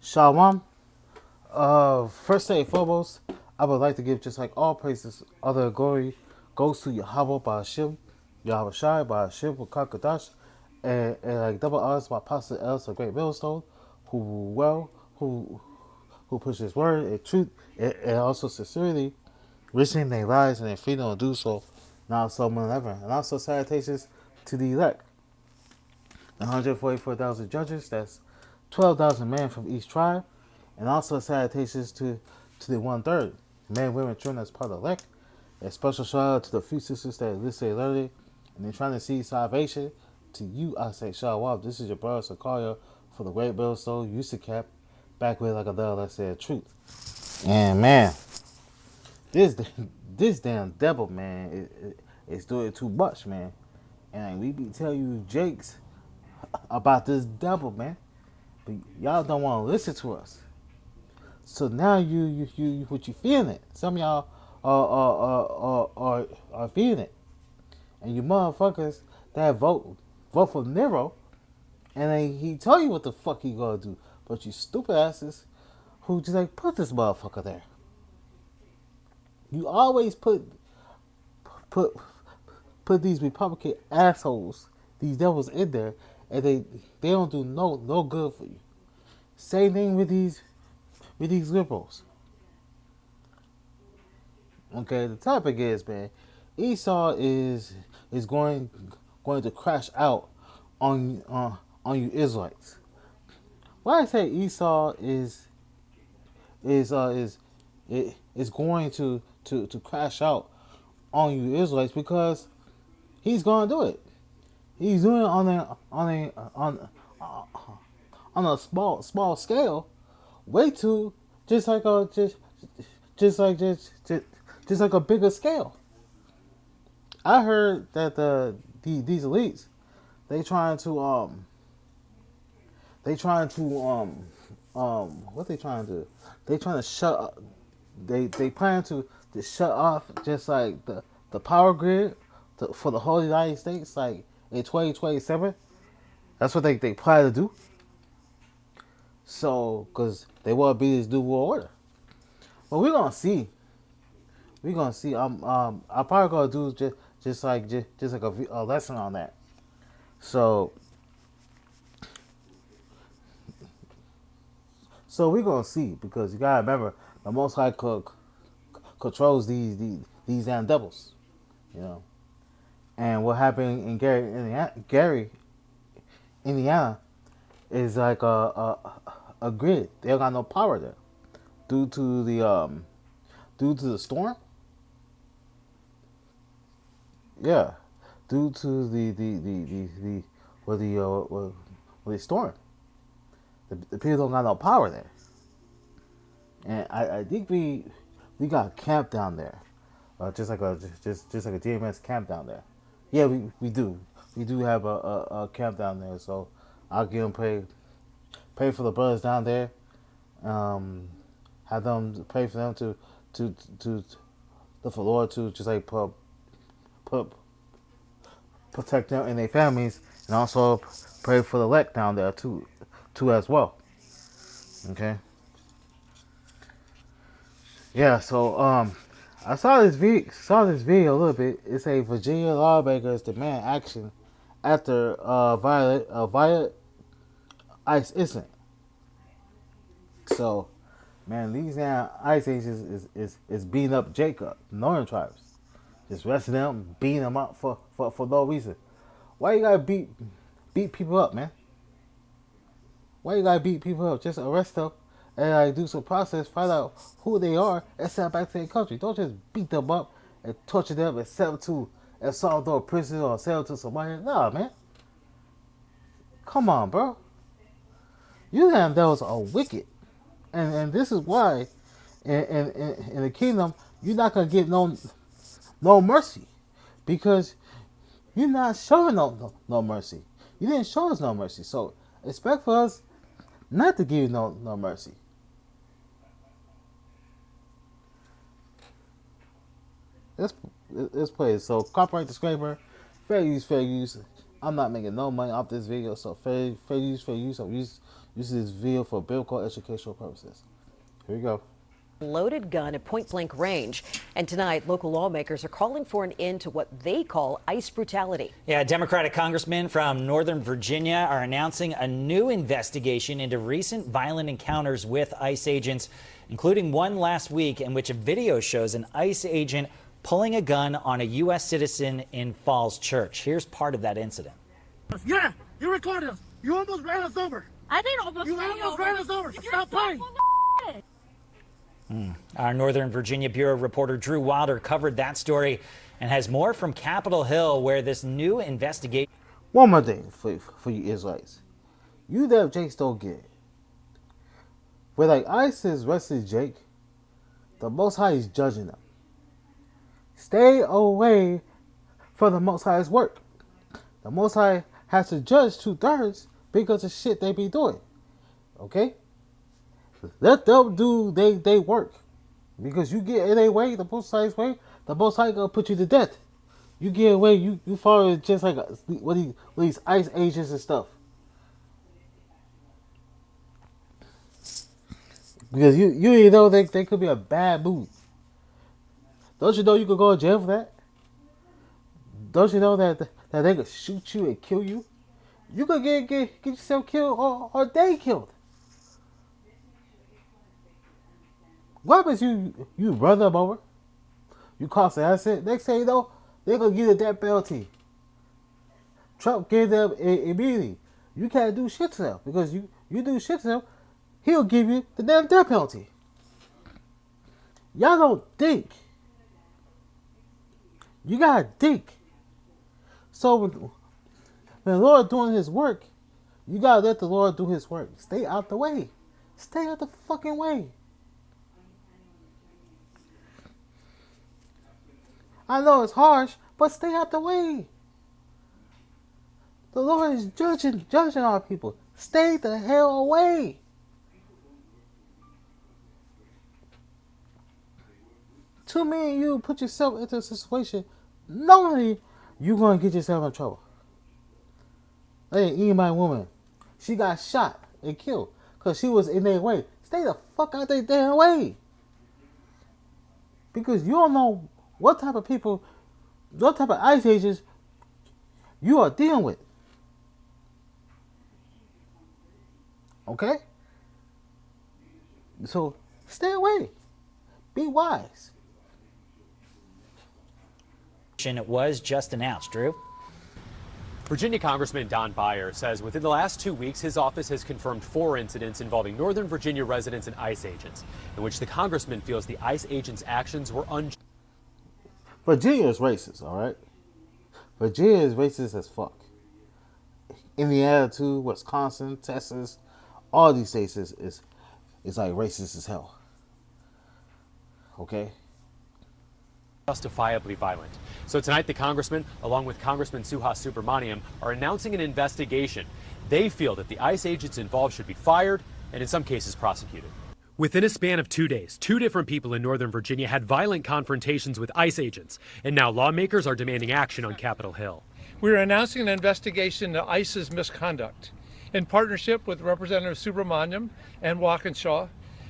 Shalom. First and foremost, I would like to give just like all praises, other glory goes to Yahweh by Hashem, Yahweh Shai by Hashem with Kakadash, and like double honors by Apostle Els, a great millstone, who well, who pushes word and truth, and also sincerely, risking their lives and their freedom to do so, now so more than ever. And also salutations to the elect, 144,000 judges, that's 12,000 men from each tribe, and also salutations to the one third men, women, children that's part of the elect. A special shout out to the few sisters that listen and learn it, and they're trying to see salvation. To you, I say shalom. This is your brother Sakaria for the Great Millstone, Cap, back with like a dog that said truth. And man, this this damn devil, man, it's doing too much, man. And we be telling you Jakes about this devil, man. But y'all don't want to listen to us. So now you what you feeling it. Some of y'all are feeling it. And you motherfuckers that vote for Nero, and then he tell you what the fuck he gonna do. But you stupid asses who just like put this motherfucker there. You always put put these Republican assholes, these devils in there, and they don't do no good for you. Same thing with these liberals. Okay, the topic is, man, Esau is going to crash out on you Israelites. Why I say Esau is going to crash out on you Israelites, because he's going to do it. He's doing it on a small scale, way too just like a just like just like a bigger scale. I heard that these elites, they trying to what they trying to do? They trying to shut they plan to shut off just like the power grid for the whole United States, like in 2027. That's what they plan to do. So, cause they want to be this new world order. But we're gonna see. We're gonna see. I'm probably gonna do just like a lesson on that. So we're gonna see, because you gotta remember the Most High controls these damn devils, you know. And what happened in Indiana, is like a grid. They don't got no power there due to the storm. Yeah, due to the what the storm. The people don't got no power there, and I think we got a camp down there, just like a DMS camp down there. Yeah, we do have a camp down there. So I'll give them pray for the brothers down there. Have them pray for them to for the Lord to just like put protect them and their families, and also pray for the elect down there too as well. Okay. Yeah. So I saw this video a little bit. It say Virginia lawmakers demand action after violent ICE incident. So, man, these now ICE agents is beating up Jacob, northern tribes, just arresting them, beating them up for no reason. Why you gotta beat people up, man? Why you gotta beat people up? Just arrest them and like do some process, find out who they are, and send them back to their country. Don't just beat them up and torture them and send them to El Salvador prison or send them to somebody. Nah, man. Come on, bro. You damn devils are wicked, and this is why in the kingdom you're not gonna get no mercy, because you're not showing no mercy. You didn't show us no mercy, so expect for us not to give you no mercy. Let's play it. So copyright disclaimer, fair use, fair use. I'm not making no money off this video, so fair use. So use this video for biblical educational purposes. Here we go. Loaded gun at point-blank range. And tonight, local lawmakers are calling for an end to what they call ICE brutality. Yeah, Democratic congressmen from Northern Virginia are announcing a new investigation into recent violent encounters with ICE agents, including one last week in which a video shows an ICE agent pulling a gun on a U.S. citizen in Falls Church. Here's part of that incident. Yeah, you recorded us. You almost ran us over. I didn't almost ran us over. So stop playing. Our Northern Virginia Bureau reporter Drew Wilder covered that story and has more from Capitol Hill, where this new investigation. One more thing for you Israelites. You that Jakes don't get it. Where like ISIS arrested Jake, the Most High is judging them. Stay away from the Most High's work. The Most High has to judge 2/3 because of shit they be doing. Okay? Let them do they work. Because you get in their way, the Most High's way, the Most High gonna put you to death. You get away, you follow just like these ICE agents and stuff. Because you know they could be a bad move. Don't you know you could go to jail for that? Don't you know that they could shoot you and kill you? You could get yourself killed or they killed. What happens you run them over? You cost an asset. Next thing you know, they're gonna give you the death penalty. Trump gave them immediately. You can't do shit to them because you do shit to them, he'll give you the damn death penalty. Y'all don't think. You gotta think. So when the Lord doing his work, you gotta let the Lord do his work. Stay out the way. Stay out the fucking way. I know it's harsh, but stay out the way. The Lord is judging our people. Stay the hell away. Too many of you put yourself into a situation knowing you're going to get yourself in trouble. Hey, my woman, she got shot and killed because she was in their way. Stay the fuck out their damn way. Because you don't know what type of people, what type of ICE agents you are dealing with. Okay? So stay away. Be wise. It was just announced, Drew. Virginia Congressman Don Beyer says within the last 2 weeks, his office has confirmed 4 incidents involving Northern Virginia residents and ICE agents, in which the congressman feels the ICE agents' actions were unjust. Virginia is racist, all right? Virginia is racist as fuck. Indiana too, Wisconsin, Texas, all these states is like racist as hell. Okay? Justifiably violent. So tonight, the congressman, along with Congressman Suhas Subramaniam, are announcing an investigation. They feel that the ICE agents involved should be fired and in some cases prosecuted. Within a span of 2 days, 2 different people in Northern Virginia had violent confrontations with ICE agents, and now lawmakers are demanding action on Capitol Hill. We are announcing an investigation into ICE's misconduct in partnership with Representative Subramaniam and Walkinshaw,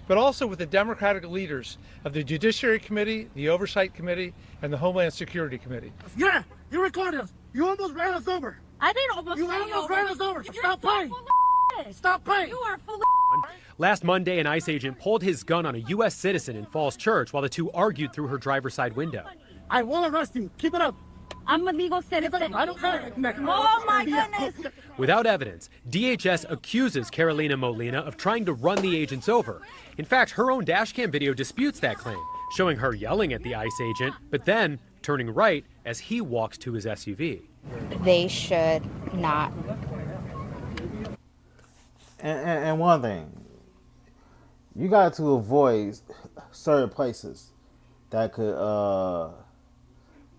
but also with the Democratic leaders of the Judiciary Committee, the Oversight Committee, and the Homeland Security Committee. Yeah, you recorded us. You almost ran us over. I didn't almost ran us over. So stop playing. Stop playing. You are full of Last Monday, an ICE agent pulled his gun on a U.S. citizen in Falls Church while the two argued through her driver's side window. I will arrest you. Keep it up. I'm a legal citizen. I don't care. Oh my goodness. Without evidence, DHS accuses Carolina Molina of trying to run the agents over. In fact, her own dashcam video disputes that claim, showing her yelling at the ICE agent, but then turning right as he walks to his SUV. They should not. And one thing, you got to avoid certain places that could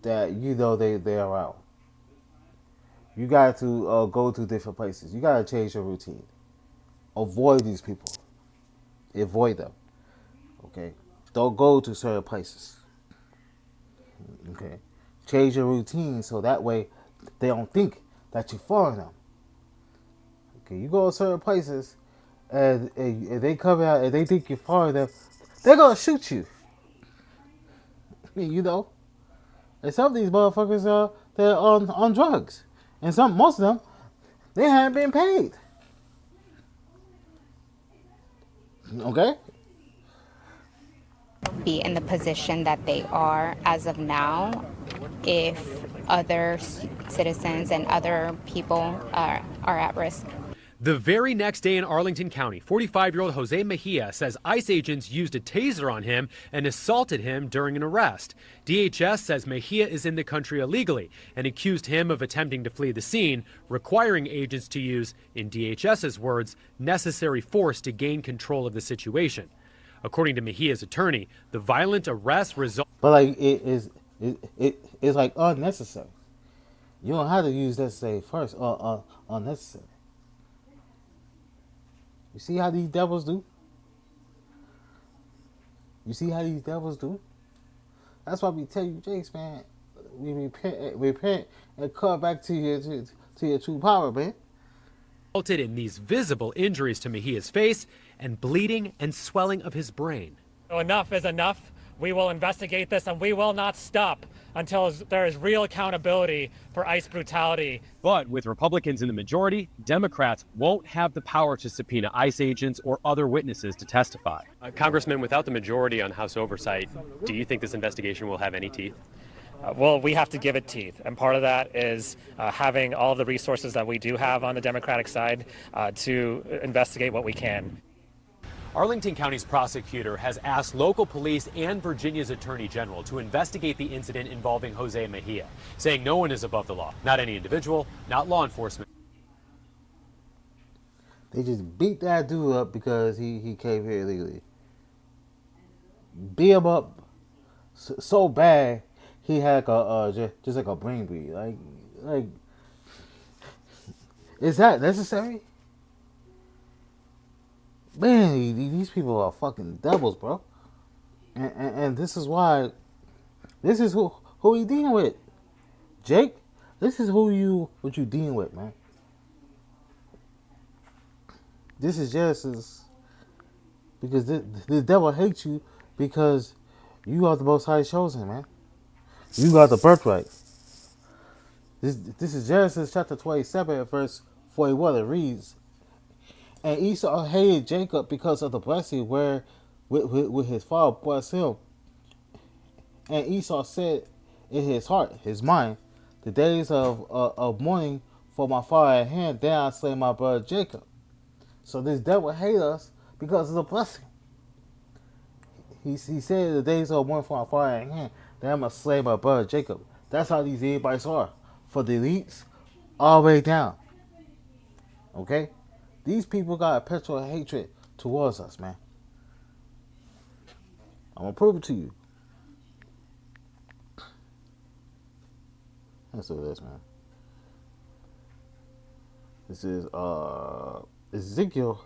that you know they're around. You got to go to different places. You got to change your routine. Avoid these people. Avoid them. Okay? Don't go to certain places. Okay? Change your routine so that way they don't think that you following them. Okay, you go to certain places and they come out and they think you're following them, they're gonna shoot you. You know. And some of these motherfuckers they're on drugs. And most of them, they haven't been paid. Okay? Be in the position that they are as of now if other citizens and other people are at risk. The very next day in Arlington County, 45-year-old Jose Mejia says ICE agents used a taser on him and assaulted him during an arrest. DHS says Mejia is in the country illegally and accused him of attempting to flee the scene, requiring agents to use, in DHS's words, necessary force to gain control of the situation. According to Mejia's attorney, the violent arrest resulted. But like it's like unnecessary. You don't have to use necessary first or unnecessary. You see how these devils do? You see how these devils do? That's why we tell you, Jace, man, we repent and come back to your true power, man. Resulted in these visible injuries to Mejia's face and bleeding and swelling of his brain. Enough is enough. We will investigate this and we will not stop until there is real accountability for ICE brutality. But with Republicans in the majority, Democrats won't have the power to subpoena ICE agents or other witnesses to testify. Congressman, without the majority on House oversight, do you think this investigation will have any teeth? Well, we have to give it teeth, and part of that is having all of the resources that we do have on the Democratic side to investigate what we can. Arlington County's prosecutor has asked local police and Virginia's attorney general to investigate the incident involving Jose Mejia, saying no one is above the law, not any individual, not law enforcement. They just beat that dude up because he came here illegally. Beat him up so bad he had just like a brain bleed. Like, is that necessary? Man, these people are fucking devils, bro. And this is why. This is who we dealing with, Jake. This is what you dealing with, man. This is just as because the devil hates you because you are the Most High chosen, man. You got the birthright. This is Genesis chapter 27, verse 41. It reads, "And Esau hated Jacob because of the blessing where with his father blessed him. And Esau said in his heart, his mind, the days of mourning for my father at hand, then I slay my brother Jacob." So this devil hate us because of the blessing. He said the days of mourning for my father at hand, then I'm going to slay my brother Jacob. That's how these everybody's are. For the elites, all the way down. Okay? These people got a perpetual hatred towards us, man. I'm going to prove it to you. Let's do this, man. This is Ezekiel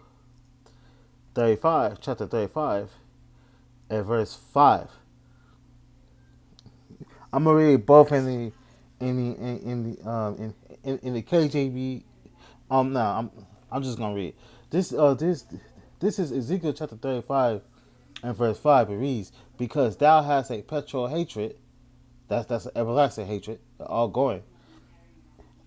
35, chapter 35, and verse 5. I'm gonna read both in the KJV. No, I'm just gonna read this. This is Ezekiel chapter 35 and verse 5. It reads, "Because thou hast a perpetual hatred, that's an everlasting hatred, all going,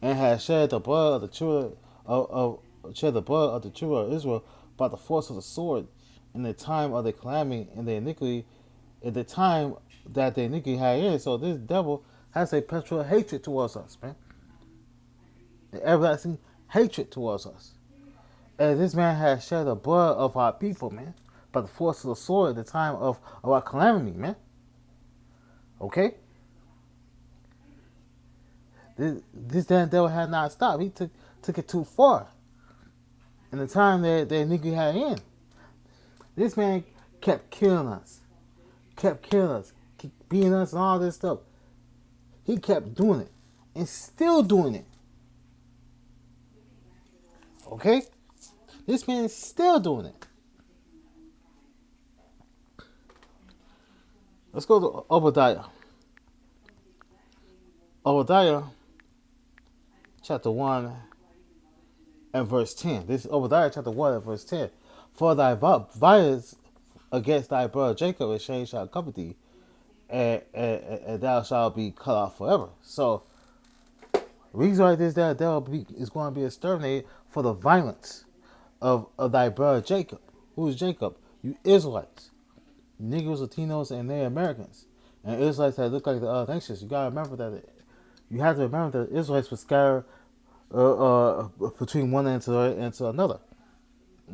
and hast shed the blood of the children of the children of Israel by the force of the sword in the time of the calamity and the iniquity, in the time that the iniquity had in." So this devil has a perpetual hatred towards us, man. An everlasting hatred towards us. And this man has shed the blood of our people, man, by the force of the sword at the time of our calamity, man. Okay? This damn devil had not stopped. He took it too far. In the time that the iniquity had in. This man kept killing us. Kept beating us and all this stuff. He kept doing it. And still doing it. Okay? This man is still doing it. Let's go to Obadiah. Obadiah chapter 1 and verse 10. This is Obadiah chapter 1 and verse 10. For thy violence against thy brother Jacob and shame shall cover thee, and thou shalt be cut off forever. So, reason like this that is going to be exterminated for the violence of thy brother Jacob. Who is Jacob? You Israelites. Negroes, Latinos, and Native Americans. And Israelites that look like the other nations. You got to remember that. You have to remember that Israelites were scattered between one end to another.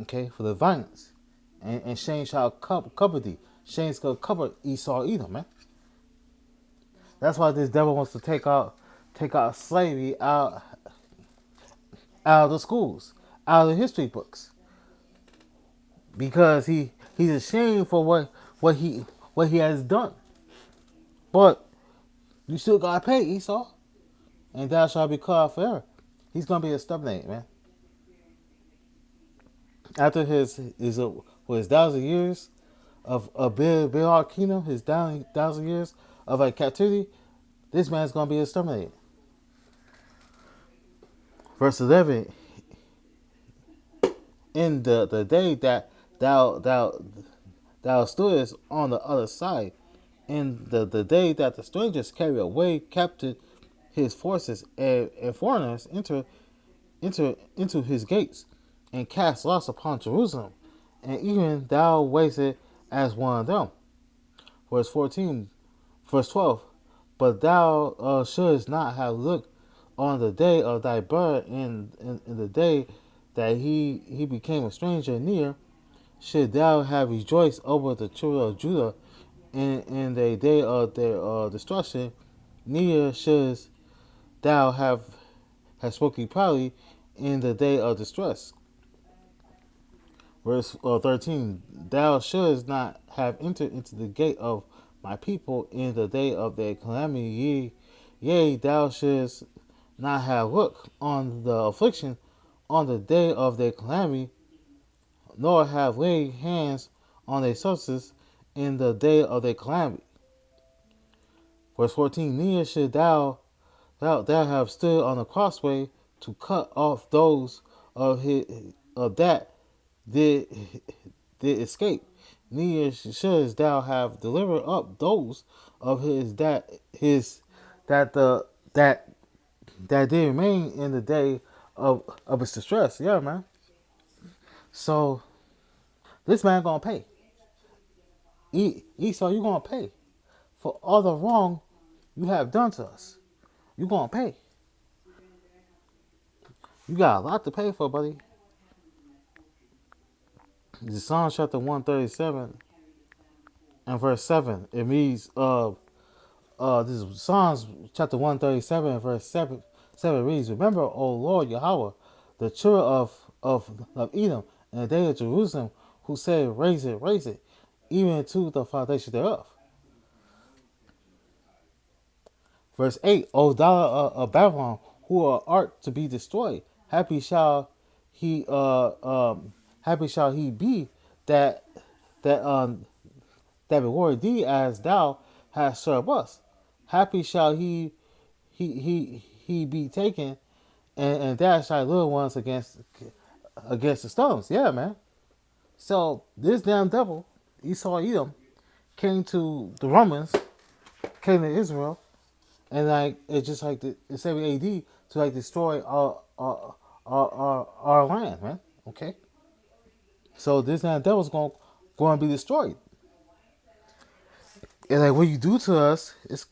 Okay, for the violence. And shame shall cover thee. Shame's going to cover Esau, Edom, man. That's why this devil wants to take out slavery out of the schools, out of the history books, because he's ashamed for what he has done. But you still gotta pay, Esau, and thou shalt be cut off forever. He's gonna be exterminated, man. After his 1,000 years of Bill kingdom, his 1,000 years of captivity, this man's gonna be exterminated. Verse 11. In the day that thou stoodest on the other side, in the day that the strangers carried away captive his forces, and foreigners enter into his gates, and cast lots upon Jerusalem, and even thou wasted as one of them. Verse 14, verse 12. But thou shouldst not have looked on the day of thy birth, in the day that he became a stranger near, should thou have rejoiced over the children of Judah in the day of their destruction, neither shouldst thou have spoken proudly in the day of distress. Verse 13, thou shouldst not have entered into the gate of my people in the day of their calamity, yea, thou shouldst not have looked on the affliction on the day of their calamity, nor have laid hands on their substance in the day of their calamity. Verse 14, neither should thou have stood on the crossway to cut off those of that did escape. Neither shouldst thou have delivered up those of his that did remain in the day of his distress. Yeah, man. So this man gonna pay. Esau, you gonna pay for all the wrong you have done to us. You gonna pay. You got a lot to pay for, buddy. This is Psalm chapter 137 and verse 7. It reads, this is Psalms chapter 137 and verse 7 reads, remember, O Lord Yahweh, the children of Edom, and the day of Jerusalem, who said, raise it, even to the foundation thereof. Verse 8, O daughter of Babylon, who art to be destroyed, happy shall he be that reward thee as thou hast served us. Happy shall he be taken, and dash thy little ones against the stones. Yeah, man. So this damn devil, Esau Edom, came to the Romans, came to Israel, and it's just like the 70 AD to destroy our land, man. Okay. So this damn devil's going to be destroyed. And what you do to us, it's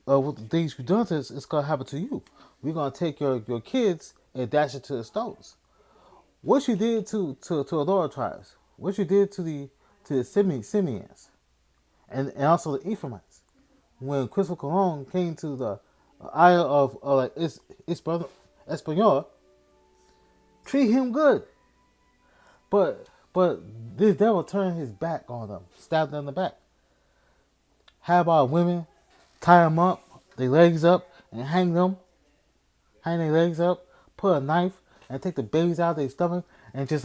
what the things you done to us, it's gonna happen to you. We're gonna take your kids and dash it to the stones. What you did to the lower tribes, what you did to the Simeons, and also the Ephraimites, when Christopher Colon came to the Isle of Hispaniola, treat him good, but this devil turned his back on them, stabbed them in the back. How about women tie them up, their legs up, and hang their legs up, put a knife, and take the babies out of their stomach, and just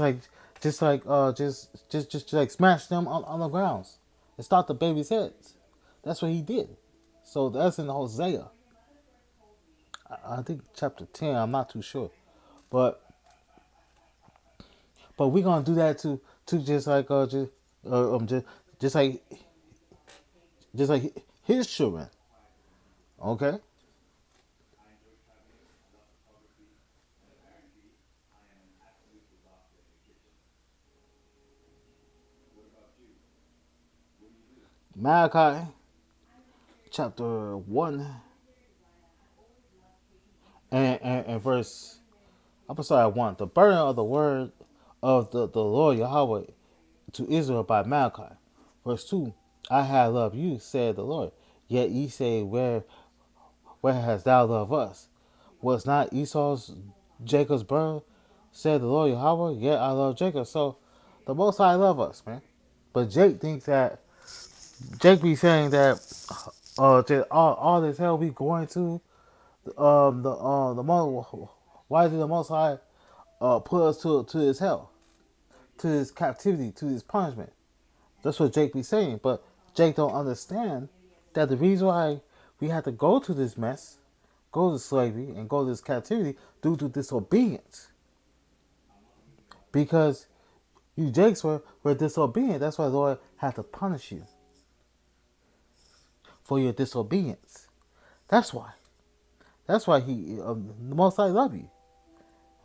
smash them on the grounds and stop the babies' heads. That's what he did. So that's in Hosea. I think chapter 10. I'm not too sure, but we're gonna do that to just like uh um just just like just like his children. Okay, Malachi chapter 1 and verse. I'm sorry, 1. The burden of the word of the Lord Yahweh to Israel by Malachi. Verse 2. I have loved you, said the Lord. Yet ye say, where hast thou loved us? Was not Esau's Jacob's brother? Said the Lord Yahweh. Yet I love Jacob. So the Most High love us, man. But Jake be saying that just all this hell we going to why did the Most High put us to his hell, to his captivity, to his punishment? That's what Jake be saying. But Jake don't understand that the reason why we had to go to this mess, go to slavery, and go to this captivity due to disobedience. Because you Jakes were disobedient. That's why the Lord had to punish you for your disobedience. That's why. That's why the Most High love you.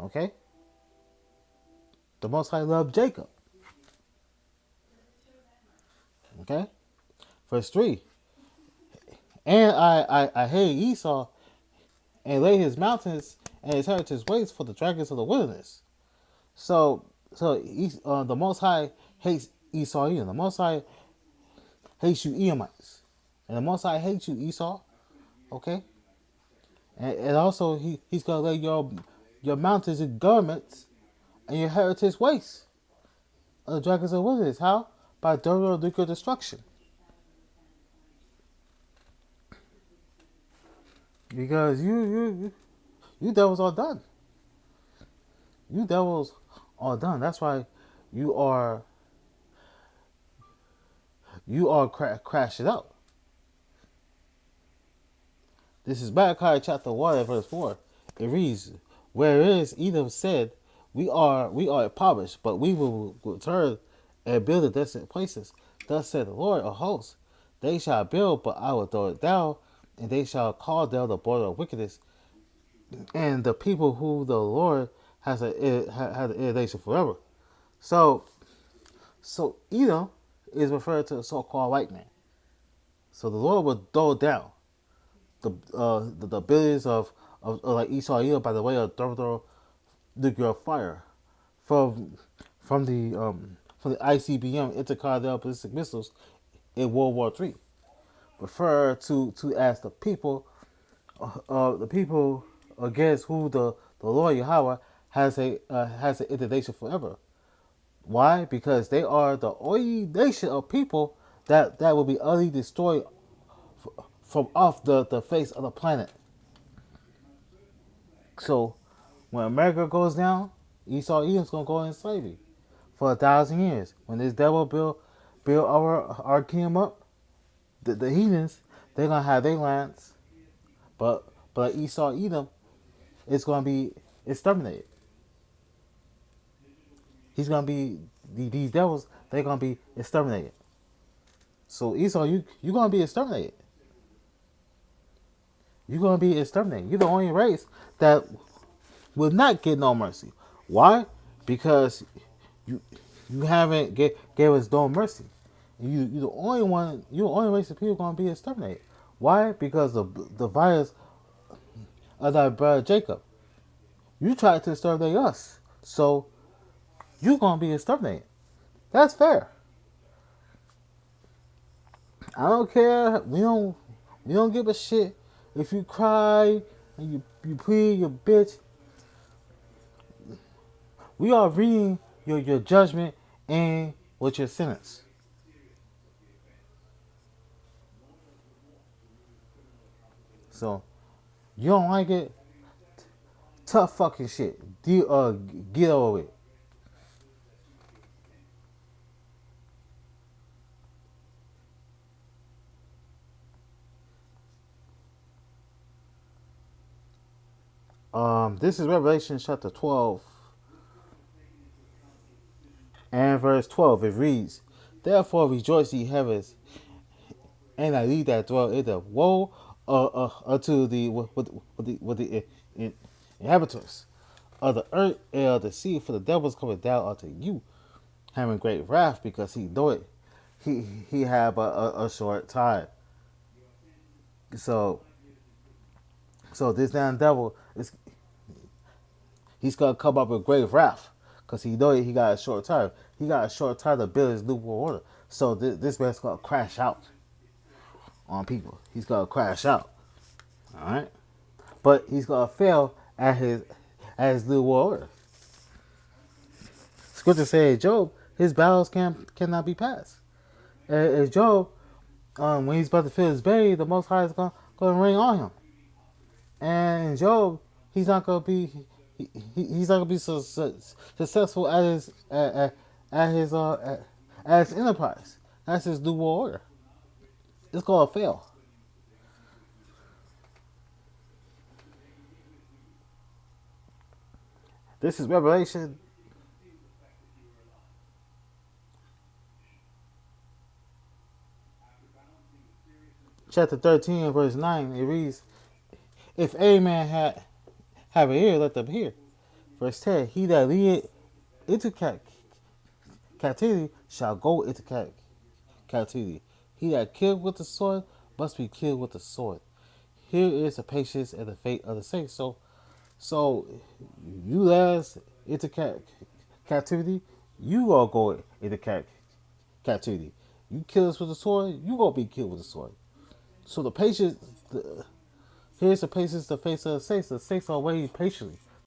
Okay? The Most High loved Jacob. Okay? Verse 3. And I hated Esau and laid his mountains and his heritage waste for the dragons of the wilderness. So the Most High hates Esau. The Most High hates you Edomites. And the Most High hates you Esau. Okay? And also he's going to lay your mountains and garments and your heritage waste. The dragons of the wilderness. How? By double nuclear destruction. Because you devils are done. You devils are done. That's why you are crashing out. This is Malachi chapter 1 verse 4. It reads, whereas Edom said, we are impoverished, but we will return and build the desolate places. Thus said the Lord of hosts, they shall build, but I will throw it down, and they shall call down the border of wickedness, and the people who the Lord has an irritation forever. So Edom is referred to a so-called white man. So the Lord will throw down the abilities of like Esau Edom by the way of thermal nuclear fire from the ICBM intercontinental ballistic missiles in World War III. Refer to as the people against who the Lord Yahweh has an indignation forever. Why? Because they are the only nation of people that will be utterly destroyed from off the face of the planet. So when America goes down, Esau Edom's gonna go in slavery for 1,000 years. When this devil build our kingdom up, the heathens, they're gonna have their lands, but Esau Edom is gonna be exterminated. He's gonna be these devils. They're gonna be exterminated. So Esau, you gonna be exterminated. You're gonna be exterminated. You're the only race that will not get no mercy. Why? Because you haven't gave us no mercy. You the only one. You're the only race of people gonna be exterminated. Why? Because the virus of thy brother Jacob. You tried to exterminate us, so you're gonna be exterminated. That's fair. I don't care. We don't give a shit if you cry and you plead, you bitch. We are reading your judgment and what your sentence. So you don't like it? Tough fucking shit. Get over it. This is Revelation chapter 12 and verse 12. It reads, "Therefore rejoice, ye heavens, and I lead that dwell in the woe unto the with the inhabitants of the earth and of the sea, for the devil is coming down unto you, having great wrath, because he know it. He have a short time." So this damn devil is he's gonna come up with great wrath, because he know he got a short time. He got a short time to build his new world order. So this man's gonna crash out on people. He's gonna crash out. All right, but he's gonna fail at his new world order. Scripture says Job, his battles cannot be passed. As Job, when he's about to feel his belly, the Most High is gonna rain on him. And Job, he's not gonna be he's not gonna be so successful at his enterprise. That's his new world order. It's gonna fail. This is Revelation chapter 13, verse 9. It reads, "If any man have an ear, let them hear." Verse 10, "He that leadeth into captivity shall go into captivity. He that killed with the sword must be killed with the sword. Here is the patience and the fate of the saints." So you led us into captivity, you gonna go into captivity. You kill us with the sword, you gonna be killed with the sword. So the patience, here's the patience, the face of the saints. The saints are waiting patiently